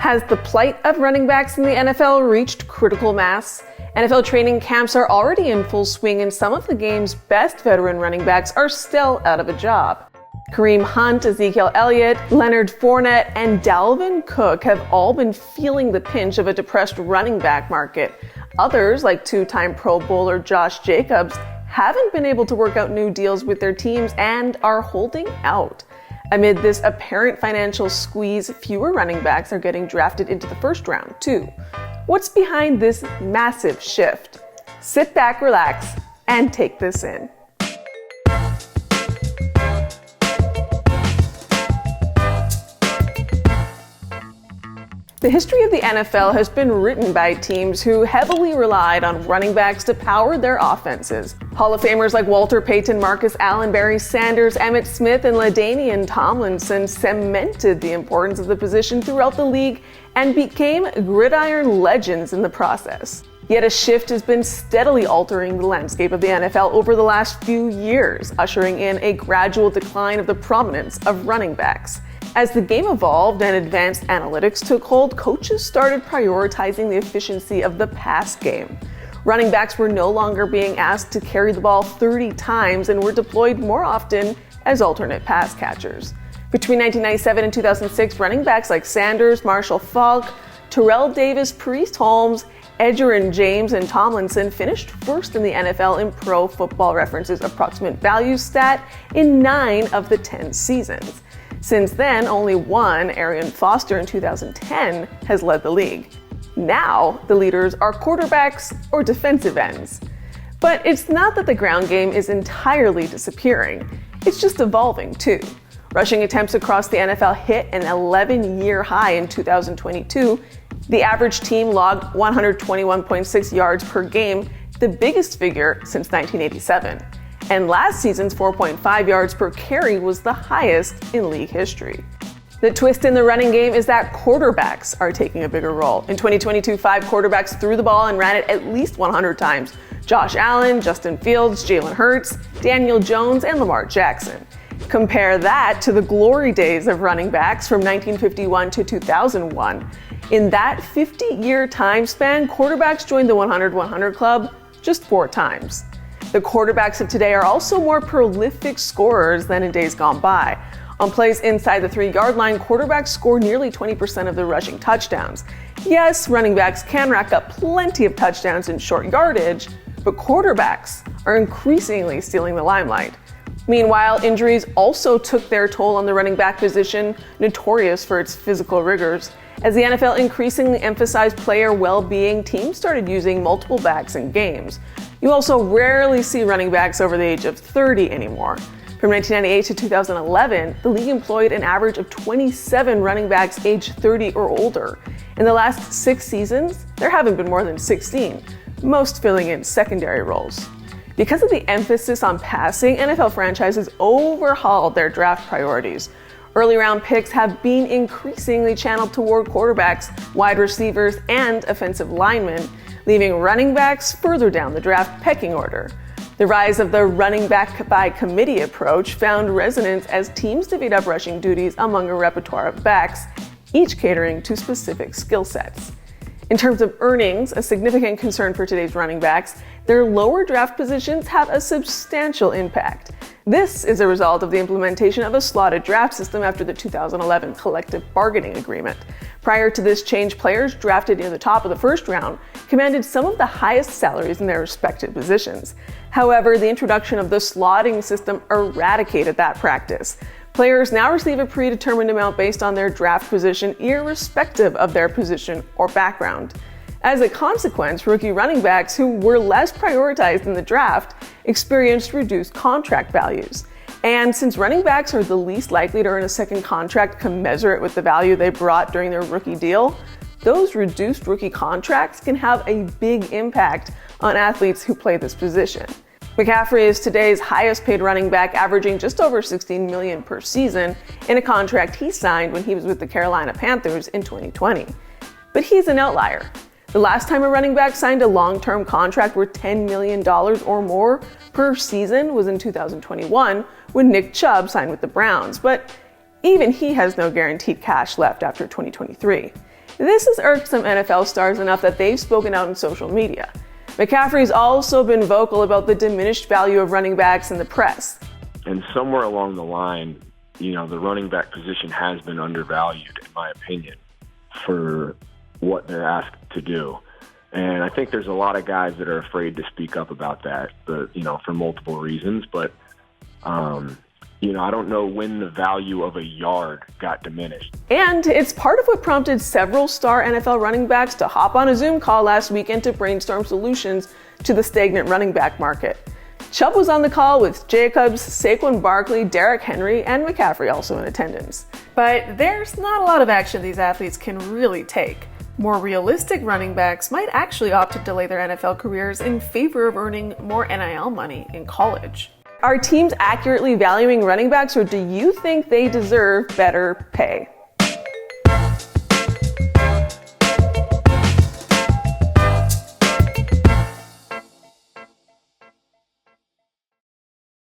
Has the plight of running backs in the NFL reached critical mass? NFL training camps are already in full swing, and some of the game's best veteran running backs are still out of a job. Kareem Hunt, Ezekiel Elliott, Leonard Fournette, and Dalvin Cook have all been feeling the pinch of a depressed running back market. Others, like two-time Pro Bowler Josh Jacobs, haven't been able to work out new deals with their teams and are holding out. Amid this apparent financial squeeze, fewer running backs are getting drafted into the first round, too. What's behind this massive shift? Sit back, relax, and take this in. The history of the NFL has been written by teams who heavily relied on running backs to power their offenses. Hall of Famers like Walter Payton, Marcus Allen, Barry Sanders, Emmitt Smith, and LaDainian Tomlinson cemented the importance of the position throughout the league and became gridiron legends in the process. Yet a shift has been steadily altering the landscape of the NFL over the last few years, ushering in a gradual decline of the prominence of running backs. As the game evolved and advanced analytics took hold, coaches started prioritizing the efficiency of the pass game. Running backs were no longer being asked to carry the ball 30 times and were deployed more often as alternate pass catchers. Between 1997 and 2006, running backs like Sanders, Marshall Faulk, Terrell Davis, Priest Holmes, Edgerrin James, and Tomlinson finished first in the NFL in Pro Football Reference's approximate value stat in 9 of the 10 seasons. Since then, only one, Arian Foster in 2010, has led the league. Now, the leaders are quarterbacks or defensive ends. But it's not that the ground game is entirely disappearing. It's just evolving, too. Rushing attempts across the NFL hit an 11-year high in 2022. The average team logged 121.6 yards per game, the biggest figure since 1987. And last season's 4.5 yards per carry was the highest in league history. The twist in the running game is that quarterbacks are taking a bigger role. In 2022, 5 quarterbacks threw the ball and ran it at least 100 times. Josh Allen, Justin Fields, Jalen Hurts, Daniel Jones, and Lamar Jackson. Compare that to the glory days of running backs from 1951 to 2001. In that 50-year time span, quarterbacks joined the 100-100 club just 4 times. The quarterbacks of today are also more prolific scorers than in days gone by. On plays inside the 3-yard line, quarterbacks score nearly 20% of the rushing touchdowns. Yes, running backs can rack up plenty of touchdowns in short yardage, but quarterbacks are increasingly stealing the limelight. Meanwhile, injuries also took their toll on the running back position, notorious for its physical rigors. As the NFL increasingly emphasized player well-being, teams started using multiple backs in games. You also rarely see running backs over the age of 30 anymore. From 1998 to 2011, the league employed an average of 27 running backs aged 30 or older. In the last 6 seasons, there haven't been more than 16, most filling in secondary roles. Because of the emphasis on passing, NFL franchises overhauled their draft priorities. Early round picks have been increasingly channeled toward quarterbacks, wide receivers, and offensive linemen, leaving running backs further down the draft pecking order. The rise of the running back by committee approach found resonance as teams divvied up rushing duties among a repertoire of backs, each catering to specific skill sets. In terms of earnings, a significant concern for today's running backs, their lower draft positions have a substantial impact. This is a result of the implementation of a slotted draft system after the 2011 collective bargaining agreement. Prior to this change, players drafted near the top of the first round commanded some of the highest salaries in their respective positions. However, the introduction of the slotting system eradicated that practice. Players now receive a predetermined amount based on their draft position, irrespective of their position or background. As a consequence, rookie running backs who were less prioritized in the draft experienced reduced contract values. And since running backs are the least likely to earn a second contract commensurate with the value they brought during their rookie deal, those reduced rookie contracts can have a big impact on athletes who play this position. McCaffrey is today's highest paid running back, averaging just over $16 million per season in a contract he signed when he was with the Carolina Panthers in 2020. But he's an outlier. The last time a running back signed a long-term contract worth $10 million or more per season was in 2021 when Nick Chubb signed with the Browns, but even he has no guaranteed cash left after 2023. This has irked some NFL stars enough that they've spoken out on social media. McCaffrey's also been vocal about the diminished value of running backs in the press. And somewhere along the line, the running back position has been undervalued, in my opinion, for what they're asked to do. And I think there's a lot of guys that are afraid to speak up about that, but, for multiple reasons. But, I don't know when the value of a yard got diminished. And it's part of what prompted several star NFL running backs to hop on a Zoom call last weekend to brainstorm solutions to the stagnant running back market. Chubb was on the call with Jacobs, Saquon Barkley, Derrick Henry, and McCaffrey also in attendance. But there's not a lot of action these athletes can really take. More realistic running backs might actually opt to delay their NFL careers in favor of earning more NIL money in college. Are teams accurately valuing running backs, or do you think they deserve better pay?